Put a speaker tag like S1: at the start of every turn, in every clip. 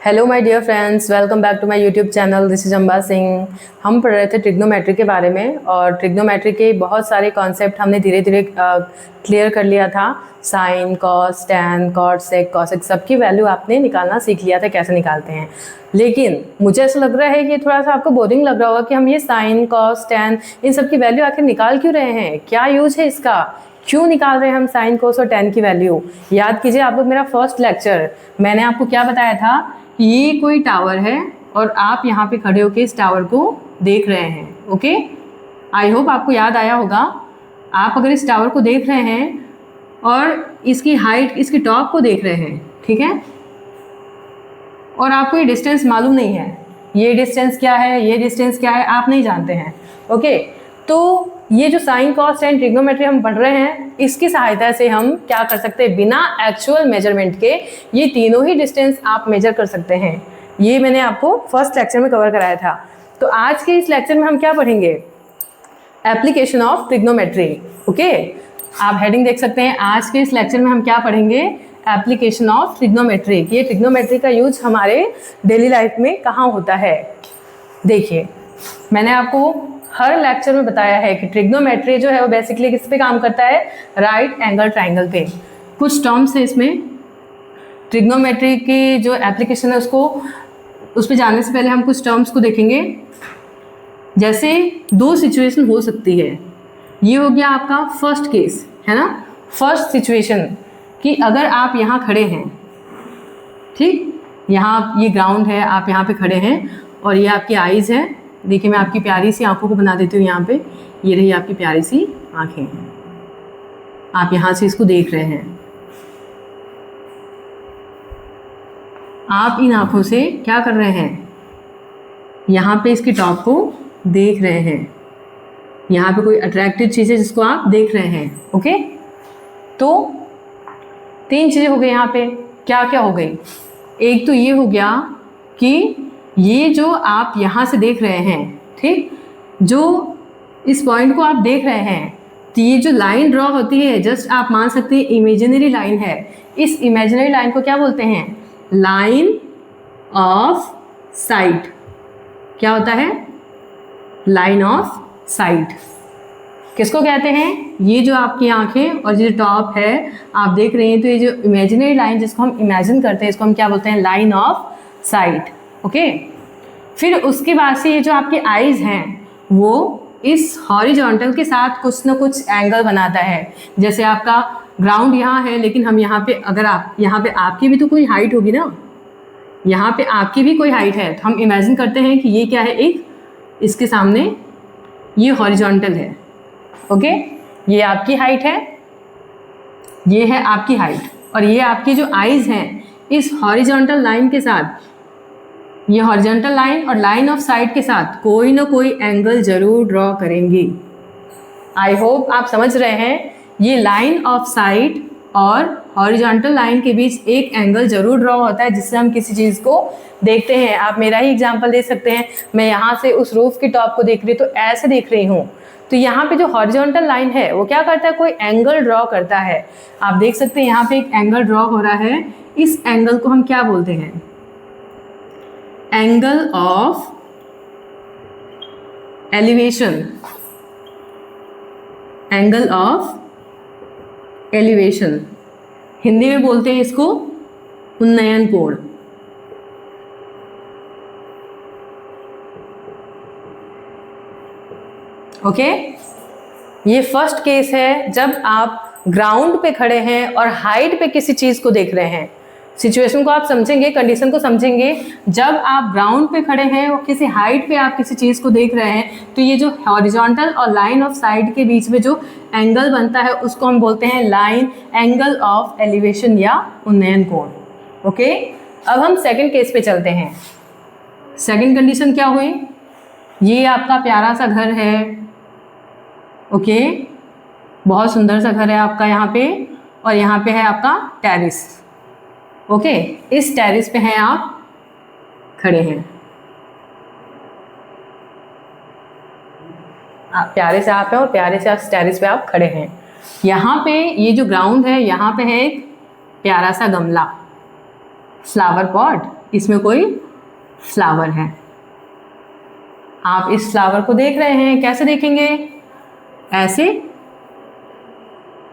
S1: Hello my dear friends, welcome back to my YouTube channel. This is Amba Singh. हम पढ़ रहे थे ट्रिग्नोमेट्री के बारे में और ट्रिग्नोमेट्री के बहुत सारे कॉन्सेप्ट हमने धीरे धीरे क्लियर कर लिया था। साइन, कॉस, टैन, कॉट, सेक, कॉसेक सबकी वैल्यू आपने निकालना सीख लिया था कैसे निकालते हैं। लेकिन मुझे ऐसा लग रहा है कि थोड़ा सा आपको बोरिंग लग रहा होगा कि हम ये साइन, कॉस, टैन इन सब की वैल्यू आखिर निकाल क्यों रहे हैं, क्या यूज है इसका, क्यों निकाल रहे हैं हम साइन, कोस और टैन की वैल्यू। याद कीजिए आप लोग मेरा फर्स्ट लेक्चर, मैंने आपको क्या बताया था कि ये कोई टावर है और आप यहाँ पे खड़े होकर इस टावर को देख रहे हैं। ओके, आई होप आपको याद आया होगा। आप अगर इस टावर को देख रहे हैं और इसकी हाइट, इसकी टॉप को देख रहे हैं, ठीक है, और आपको ये डिस्टेंस मालूम नहीं है, ये डिस्टेंस क्या है, ये डिस्टेंस क्या है, आप नहीं जानते हैं। ओके, तो ये जो साइन, कॉस, टैन ट्रिग्नोमेट्री हम पढ़ रहे हैं, इसकी सहायता से हम क्या कर सकते हैं, बिना एक्चुअल मेजरमेंट के ये तीनों ही डिस्टेंस आप मेजर कर सकते हैं। ये मैंने आपको फर्स्ट लेक्चर में कवर कराया था। तो आज के इस लेक्चर में हम क्या पढ़ेंगे, एप्लीकेशन ऑफ ट्रिग्नोमेट्री। ओके, आप हेडिंग देख सकते हैं। आज के इस लेक्चर में हम क्या पढ़ेंगे, एप्लीकेशन ऑफ ट्रिग्नोमेट्री। ये ट्रिग्नोमेट्री का यूज हमारे डेली लाइफ में कहाँ होता है। देखिए, मैंने आपको हर लेक्चर में बताया है कि ट्रिग्नोमेट्री जो है वो बेसिकली किस पे काम करता है, राइट एंगल ट्राइंगल पे। कुछ टर्म्स है इसमें, ट्रिग्नोमेट्री की जो एप्लीकेशन है उसको, उस पर जाने से पहले हम कुछ टर्म्स को देखेंगे। जैसे दो सिचुएशन हो सकती है, ये हो गया आपका फर्स्ट केस, है ना, फर्स्ट सिचुएशन कि अगर आप यहाँ खड़े हैं, ठीक, यहाँ ये ग्राउंड है, आप यहाँ पे खड़े हैं और ये आपकी आईज है। देखिए, मैं आपकी प्यारी सी आंखों को बना देती हूँ यहाँ पे, ये रही आपकी प्यारी सी आंखें, आप यहाँ से इसको देख रहे हैं। आप इन आंखों से क्या कर रहे हैं, यहाँ पे इसकी टॉप को देख रहे हैं, यहाँ पे कोई अट्रैक्टिव चीज़ है जिसको आप देख रहे हैं। ओके, तो तीन चीज़ें हो गई यहाँ पे, क्या क्या हो गई। एक तो ये हो गया कि ये जो आप यहाँ से देख रहे हैं, ठीक, जो इस पॉइंट को आप देख रहे हैं, तो ये जो लाइन ड्रॉ होती है, जस्ट आप मान सकते हैं इमेजिनरी लाइन है। इस इमेजिनरी लाइन को क्या बोलते हैं, लाइन ऑफ साइट। क्या होता है, लाइन ऑफ साइट। किसको कहते हैं, ये जो आपकी आंखें और ये जो टॉप है आप देख रहे हैं, तो ये जो इमेजिनरी लाइन जिसको हम इमेजिन करते हैं, इसको हम क्या बोलते हैं, लाइन ऑफ साइट। ओके, फिर उसके बाद से ये जो आपकी आईज हैं वो इस हॉरिजॉन्टल के साथ कुछ ना कुछ एंगल बनाता है। जैसे आपका ग्राउंड यहाँ है, लेकिन हम यहाँ पे, अगर आप यहाँ पे, आपकी भी तो कोई हाइट होगी ना, यहाँ पे आपकी भी कोई हाइट है, तो हम इमेजिन करते हैं कि ये क्या है, एक इसके सामने ये हॉरिजॉन्टल है। ओके, ये आपकी हाइट है, ये है आपकी हाइट, और ये आपकी जो आईज हैं इस हॉरिजॉन्टल लाइन के साथ, ये हॉरिजॉन्टल लाइन और लाइन ऑफ साइट के साथ कोई ना कोई एंगल जरूर ड्रॉ करेंगी। आई होप आप समझ रहे हैं, ये लाइन ऑफ साइट और हॉरिजॉन्टल लाइन के बीच एक एंगल जरूर ड्रॉ होता है जिससे हम किसी चीज़ को देखते हैं। आप मेरा ही एग्जांपल दे सकते हैं, मैं यहाँ से उस रूफ की टॉप को देख रही हूँ, तो ऐसे देख रही हूँ, तो यहाँ पे जो हॉरिजॉन्टल लाइन है वो क्या करता है, कोई एंगल ड्रॉ करता है। आप देख सकते हैं यहाँ पे एक एंगल ड्रॉ हो रहा है, इस एंगल को हम क्या बोलते हैं, angle of elevation. Angle of elevation, Hindi में बोलते हैं इसको उन्नयन कोण। ओके, ये फर्स्ट केस है जब आप ग्राउंड पे खड़े हैं और हाइट पे किसी चीज को देख रहे हैं। सिचुएशन को आप समझेंगे, कंडीशन को समझेंगे। जब आप ग्राउंड पे खड़े हैं और किसी हाइट पे आप किसी चीज़ को देख रहे हैं, तो ये जो हॉरिजॉन्टल और लाइन ऑफ साइट के बीच में जो एंगल बनता है उसको हम बोलते हैं लाइन, एंगल ऑफ एलिवेशन या उन्नयन कोण। ओके, अब हम सेकंड केस पे चलते हैं। सेकंड कंडीशन क्या हुई, ये आपका प्यारा सा घर है। ओके, बहुत सुंदर सा घर है आपका यहाँ पे, और यहाँ पे है आपका टेरिस। ओके, इस टेरिस पे हैं आप खड़े हैं, आप प्यारे से आप हैं और प्यारे से आप टेरिस पे आप खड़े हैं। यहाँ पे ये जो ग्राउंड है, यहाँ पे है एक प्यारा सा गमला। फ्लावर पॉट, इसमें कोई फ्लावर है। आप इस फ्लावर को देख रहे हैं, कैसे देखेंगे? ऐसे,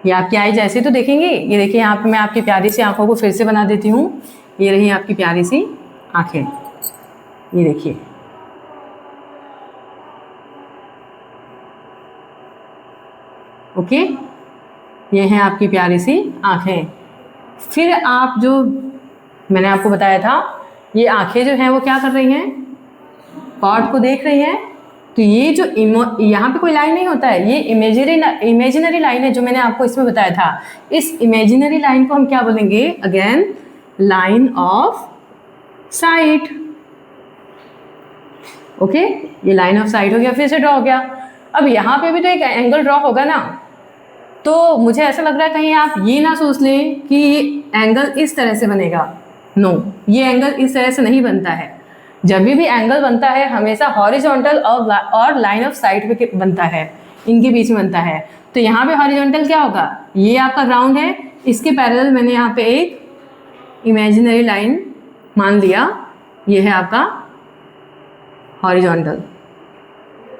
S1: ये आपकी आई जैसे तो देखेंगे। ये देखिए यहाँ पे मैं आपकी प्यारी सी आंखों को फिर से बना देती हूँ। ये रही आपकी प्यारी सी आंखें, ये देखिए। ओके, ये हैं आपकी प्यारी सी आंखें। फिर आप जो मैंने आपको बताया था, ये आंखें जो हैं वो क्या कर रही हैं? पॉट को देख रही हैं। तो ये जो यहाँ पे कोई लाइन नहीं होता है, ये इमेजिनरी लाइन है जो मैंने आपको इसमें बताया था। इस इमेजिनरी लाइन को हम क्या बोलेंगे? Again, line of site. Okay, ये लाइन ऑफ साइट हो गया, फिर से ड्रॉ हो गया। अब यहाँ पे भी तो एक एंगल ड्रॉ होगा ना। तो मुझे ऐसा लग रहा है कहीं आप ये ना सोच लें कि ये एंगल इस तरह से बनेगा। नो, ये एंगल इस तरह से नहीं बनता है। जब भी एंगल बनता है हमेशा हॉरिजॉन्टल और लाइन ऑफ साइट पे बनता है, इनके बीच में बनता है। तो यहाँ पे हॉरिजॉन्टल क्या होगा? ये आपका ग्राउंड है, इसके पैरेलल मैंने यहाँ पे एक इमेजिनरी लाइन मान लिया, ये है आपका हॉरिजॉन्टल।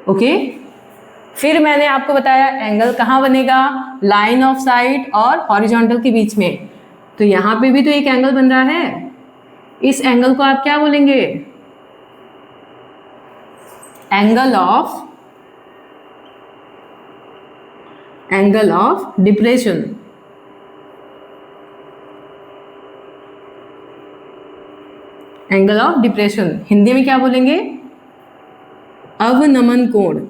S1: ओके, फिर मैंने आपको बताया एंगल कहाँ बनेगा? लाइन ऑफ साइट और हॉरिजॉन्टल के बीच में। तो यहाँ पे भी तो एक एंगल बन रहा है। इस एंगल को आप क्या बोलेंगे? Angle of depression. Angle of depression Hindi में क्या बोलेंगे? अवनमन कोण।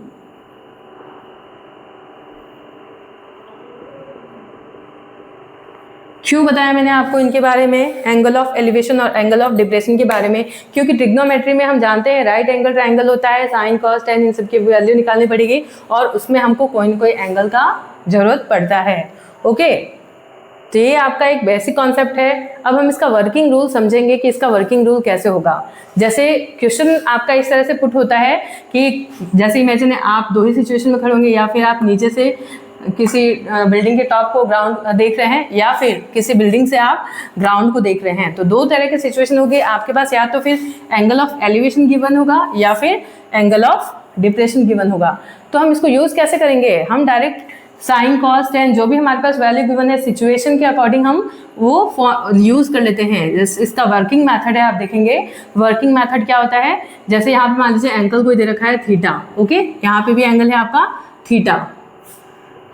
S1: क्यों बताया मैंने आपको इनके बारे में, एंगल ऑफ एलिवेशन और एंगल ऑफ डिप्रेशन के बारे में? क्योंकि ट्रिग्नोमेट्री में हम जानते हैं राइट एंगल ट्रायंगल होता है, साइन कॉस टेन इन सब की वैल्यू निकालनी पड़ेगी और उसमें हमको कोई न कोई एंगल का जरूरत पड़ता है। ओके, तो ये आपका एक बेसिक कॉन्सेप्ट है। अब हम इसका वर्किंग रूल समझेंगे कि इसका वर्किंग रूल कैसे होगा। जैसे क्वेश्चन आपका इस तरह से पुट होता है कि जैसे इमेजिन आप दो ही सिचुएशन में खड़े होंगे, या फिर आप नीचे से किसी बिल्डिंग के टॉप को ग्राउंड देख रहे हैं, या फिर किसी बिल्डिंग से आप ग्राउंड को देख रहे हैं। तो दो तरह के सिचुएशन होगी आपके पास, या तो फिर एंगल ऑफ एलिवेशन गिवन होगा या फिर एंगल ऑफ डिप्रेशन गिवन होगा। तो हम इसको यूज़ कैसे करेंगे? हम डायरेक्ट साइन कॉस टेन जो भी हमारे पास वैल्यू गिवन है सिचुएशन के अकॉर्डिंग हम वो यूज़ कर लेते हैं। इसका वर्किंग मेथड है, आप देखेंगे वर्किंग मेथड क्या होता है। जैसे यहाँ पे मान लीजिए एंगल कोई दे रखा है थीटा। ओके, यहाँ पे भी एंगल है आपका थीटा।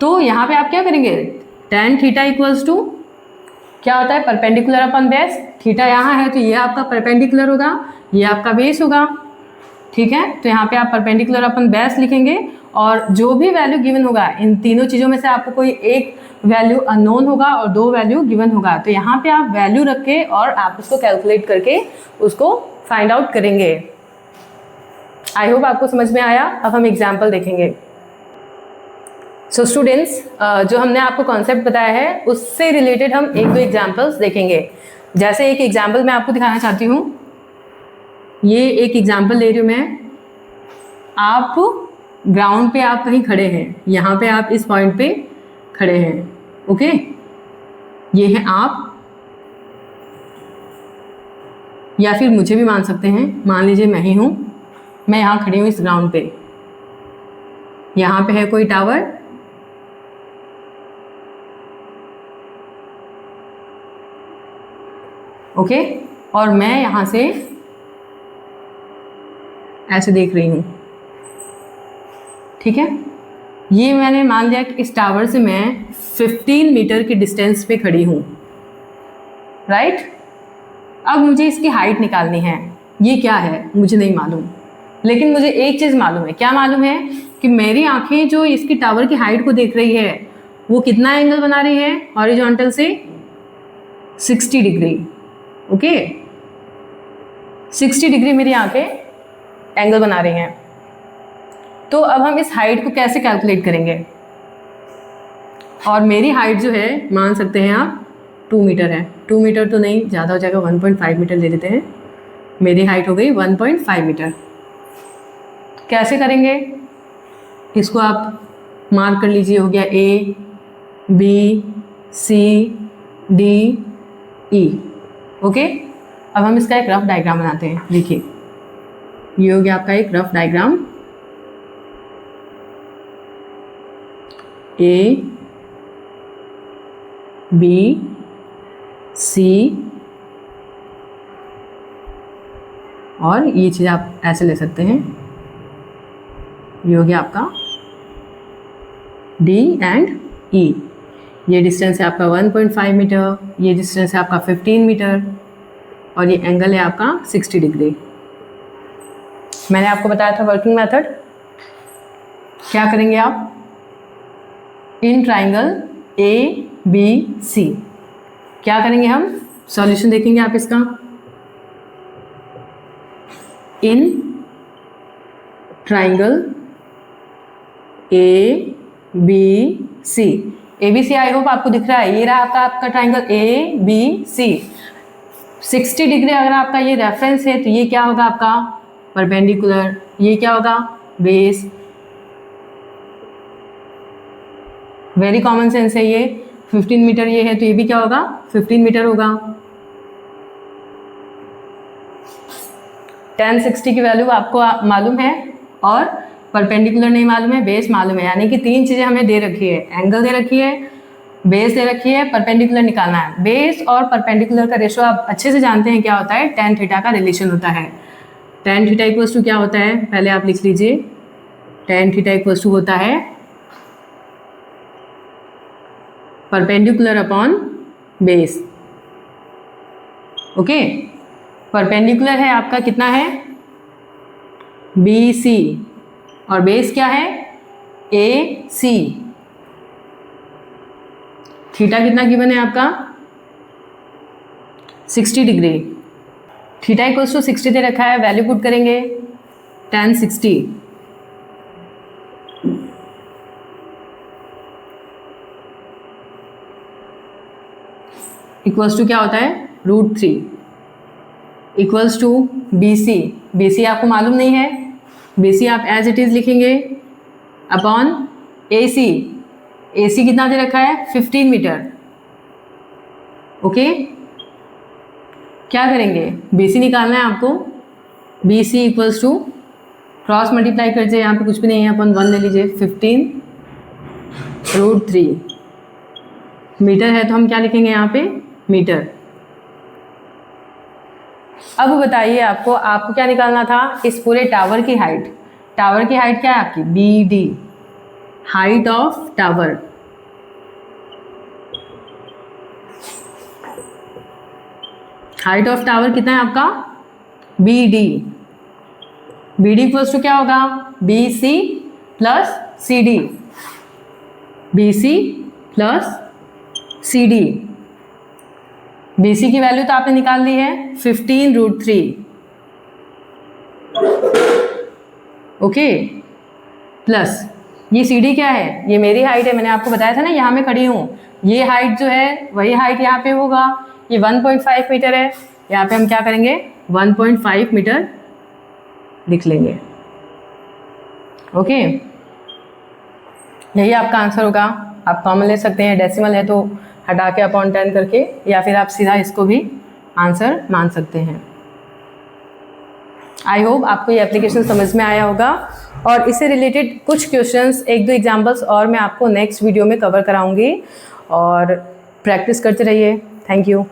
S1: तो यहाँ पे आप क्या करेंगे? टेन थीटा इक्वल्स टू क्या होता है? Perpendicular upon base. थीटा यहाँ है तो ये आपका परपेंडिकुलर होगा, ये आपका बेस होगा। ठीक है, तो यहाँ पे आप परपेंडिकुलर अपन बेस लिखेंगे और जो भी वैल्यू गिवन होगा इन तीनों चीज़ों में से आपको कोई एक वैल्यू अननोन होगा और दो वैल्यू गिवन होगा। तो यहाँ पे आप वैल्यू रख के और आप उसको कैलकुलेट करके उसको फाइंड आउट करेंगे। आई होप आपको समझ में आया। अब हम एग्जाम्पल देखेंगे। सो स्टूडेंट्स, जो हमने आपको कॉन्सेप्ट बताया है उससे रिलेटेड हम एक दो एग्जाम्पल्स देखेंगे। जैसे एक एग्जाम्पल मैं आपको दिखाना चाहती हूँ। ये एक एग्जाम्पल ले रही हूँ मैं। आप ग्राउंड पे आप कहीं खड़े हैं, यहाँ पे आप इस पॉइंट पे खड़े हैं। ओके, ये है आप, या फिर मुझे भी मान सकते हैं। मान लीजिए मैं ही हूँ, मैं यहाँ खड़ी हूँ इस ग्राउंड पे। यहाँ पे है कोई टावर, ओके, और मैं यहाँ से ऐसे देख रही हूँ। ठीक है, ये मैंने मान लिया कि इस टावर से मैं 15 मीटर की डिस्टेंस पे खड़ी हूँ। राइट, अब मुझे इसकी हाइट निकालनी है। ये क्या है मुझे नहीं मालूम, लेकिन मुझे एक चीज़ मालूम है। क्या मालूम है? कि मेरी आंखें जो इसकी टावर की हाइट को देख रही है वो कितना एंगल बना रही है हॉरिजॉन्टल से? 60 डिग्री। ओके, 60 डिग्री मेरी आंखें एंगल बना रही हैं। तो अब हम इस हाइट को कैसे कैलकुलेट करेंगे? और मेरी हाइट जो है मान सकते हैं आप 2 मीटर है। 2 मीटर तो नहीं, ज़्यादा हो जाएगा, 1.5 मीटर ले लेते हैं। मेरी हाइट हो गई 1.5 मीटर। कैसे करेंगे? इसको आप मार्क कर लीजिए। हो गया A, B, C, D, E। Okay, अब हम इसका एक रफ डायग्राम बनाते हैं। देखिए, ये हो गया आपका एक rough diagram. A B C और ये चीज़ आप ऐसे ले सकते हैं। ये हो गया आपका डी एंड ई। ये डिस्टेंस है आपका 1.5 मीटर, ये डिस्टेंस है आपका 15 मीटर और ये एंगल है आपका 60 डिग्री। मैंने आपको बताया था वर्किंग मेथड। क्या करेंगे आप? इन ट्राइंगल ए बी सी क्या करेंगे हम? सॉल्यूशन देखेंगे आप इसका। In triangle A B C, A B C I hope आपको दिख रहा है। ये रहा आपका triangle A B C. 60 degree अगर आपका ये रेफरेंस है तो ये क्या होगा आपका? परपेंडिकुलर। ये क्या होगा? बेस। वेरी कॉमन सेंस है ये। 15 मीटर ये है तो ये भी क्या होगा? 15 मीटर होगा। tan 60 की वैल्यू आपको मालूम है और परपेंडिकुलर नहीं मालूम है, बेस मालूम है। यानी कि तीन चीज़ें हमें दे रखी है, एंगल दे रखी है, बेस दे रखी है, परपेंडिकुलर निकालना है। बेस और परपेंडिकुलर का रेशो आप अच्छे से जानते हैं क्या होता है? tan थीटा का रिलेशन होता है। tan थीटा इक्वल्स टू क्या होता है? पहले आप लिख लीजिए। tan थीटा इक्वल्स टू होता है perpendicular upon base. Okay, perpendicular है आपका कितना है? बी सी और बेस क्या है? ए सी। थीटा कितना गिवन है आपका? 60 डिग्री। थीटा इक्वल्स टू 60 दे रखा है, वैल्यू पुट करेंगे tan 60 इक्वल्स टू क्या होता है? √3 equals to B C. B C आपको मालूम नहीं है, बी सी आप एज इट इज़ लिखेंगे upon A C. A C कितना दे रखा है? 15 मीटर। ओके, क्या करेंगे? बी सी निकालना है आपको। B C equals to cross multiply कर दीजिए, यहाँ पे कुछ भी नहीं है, अपन 1 ले लीजिए। 15 √3 मीटर है तो हम क्या लिखेंगे यहाँ पे? मीटर। अब बताइए आपको क्या निकालना था? इस पूरे टावर की हाइट। टावर की हाइट क्या है आपकी? B D, height of tower. Height of tower कितना है आपका? B D. B D equals to क्या होगा? B C plus C D. B C plus C D. B C की वैल्यू तो आपने निकाल ली है 15 √3। ओके, प्लस ये सी डी क्या है? ये मेरी हाइट है, मैंने आपको बताया था ना, यहाँ मैं खड़ी हूँ। ये हाइट जो है वही हाइट यहाँ पे होगा। ये 1.5 मीटर है, यहाँ पे हम क्या करेंगे? 1.5 मीटर लिख लेंगे। ओके, यही आपका आंसर होगा। आप कॉमन ले सकते हैं, डेसिमल है तो हटा के अपॉन 10 करके, या फिर आप सीधा इसको भी आंसर मान सकते हैं। आई होप आपको ये एप्लीकेशन समझ में आया होगा और इससे रिलेटेड कुछ क्वेश्चंस, एक दो एग्जांपल्स और मैं आपको नेक्स्ट वीडियो में कवर कराऊंगी और प्रैक्टिस करते रहिए। Thank you.